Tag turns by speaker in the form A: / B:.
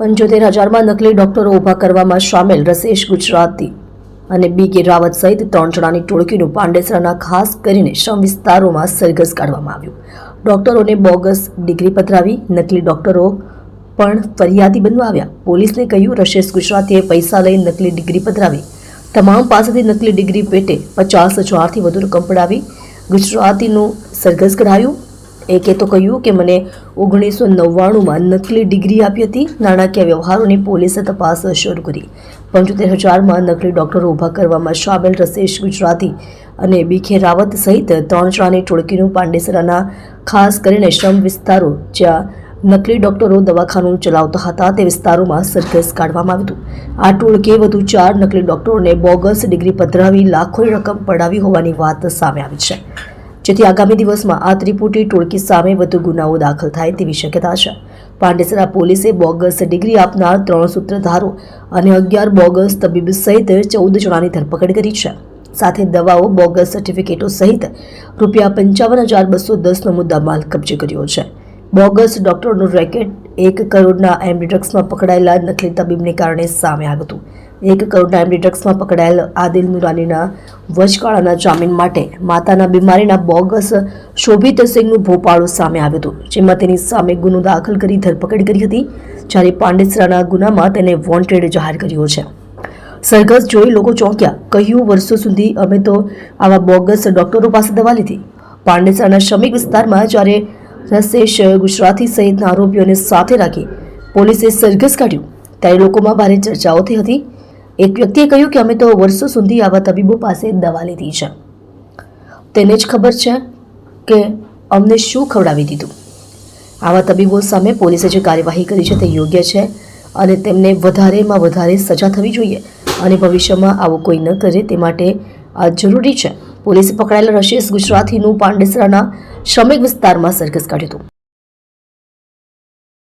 A: 75,000 નકલી ડોક્ટરો ઊભા કરવામાં સામેલ રસેશ ગુજરાતી અને બી.કે. રાવત સહિત 3 જણાની ટોળકીનું પાંડેસરાના ખાસ કરીને શ્રમ વિસ્તારોમાં સરઘસ કાઢવામાં આવ્યું. ડોક્ટરોને બોગસ ડિગ્રી પધરાવી નકલી ડોક્ટરો પણ ફરિયાદી બનવા આવ્યા. પોલીસને કહ્યું, રસેશ ગુજરાતીએ પૈસા લઈ નકલી ડિગ્રી પધરાવી. તમામ પાસેથી નકલી ડિગ્રી પેટે 50,000થી વધુ રકમ પડાવી ગુજરાતીનું સરઘસ કઢાયું. એકે તો કહ્યું કે મને 1999માં નકલી ડિગ્રી આપી હતી. નાણાકીય વ્યવહારોની પોલીસે તપાસ શરૂ કરી. 75,000માં નકલી ડોક્ટરો ઊભા કરવામાં સામેલ રસેશ ગુજરાતી અને બી.કે. રાવત સહિત 3 જણાની ટોળકીનું પાંડેસરાના ખાસ કરીને શ્રમ વિસ્તારો જ્યાં નકલી ડોક્ટરો દવાખાનું ચલાવતા હતા તે વિસ્તારોમાં સરઘસ કાઢવામાં આવ્યું હતું. આ ટોળકીએ વધુ 4 નકલી ડોક્ટરોને બોગસ ડિગ્રી પધરાવી લાખોની રકમ પડાવી હોવાની વાત સામે આવી છે, જેથી આગામી દિવસમાં આ ત્રિપુટી ટોળકી સામે વધુ ગુનાઓ દાખલ થાય તેવી શક્યતા છે. પાંડેસરા પોલીસે બોગસ ડિગ્રી આપનાર 3 સૂત્રધારો અને 11 બોગસ તબીબ સહિત 14 જણાની ધરપકડ કરી છે. સાથે દવાઓ, બોગસ સર્ટિફિકેટો સહિત ₹55,210નો મુદ્દામાલ કબજે કર્યો છે. બોગસ ડોક્ટરનું રેકેટ 1 કરોડના એમડી ડ્રગ્સમાં પકડાયેલા નકલી તબીબને કારણે સામે આવ્યું હતું. 1 કરોડના એમડી ડ્રગ્સમાં પકડાયેલ આદિલ નુરાનીના વચગાળાના જામીન માટે માતાના બીમારીના બોગસ શોભિત સિંહનું ભોપાળું સામે આવ્યું હતું, જેમાં તેની સામે ગુનો દાખલ કરી ધરપકડ કરી હતી. જ્યારે પાંડેસરાના ગુનામાં તેને વોન્ટેડ જાહેર કર્યો છે. સરઘસ જોઈ લોકો ચોંક્યા. કહ્યું, વર્ષો સુધી અમે તો આવા બોગસ ડોક્ટરો પાસે દવા લીધી. પાંડેસરાના શ્રમિક વિસ્તારમાં જ્યારે રસેશ ગુજરાતી સહિતના આરોપીઓને સાથે રાખી પોલીસે સરઘસ કાઢ્યું ત્યારે લોકોમાં ભારે ચર્ચાઓ થઈ હતી. એક વ્યક્તિએ કહ્યું કે અમે તો વર્ષો સુધી આવા તબીબો પાસે દવા લીધી છે, તેને જ ખબર છે કે અમને શું ખવડાવી દીધું. આવા તબીબો સામે પોલીસે જે કાર્યવાહી કરી છે તે યોગ્ય છે અને તેમને વધારેમાં વધારે સજા થવી જોઈએ અને ભવિષ્યમાં આવું કોઈ ન કરે તે માટે આ જરૂરી છે. પોલીસે પકડાયેલા રસેશ ગુજરાતીનું પાંડેસરાના શ્રમિક વિસ્તારમાં સરઘસ કાઢ્યું હતું.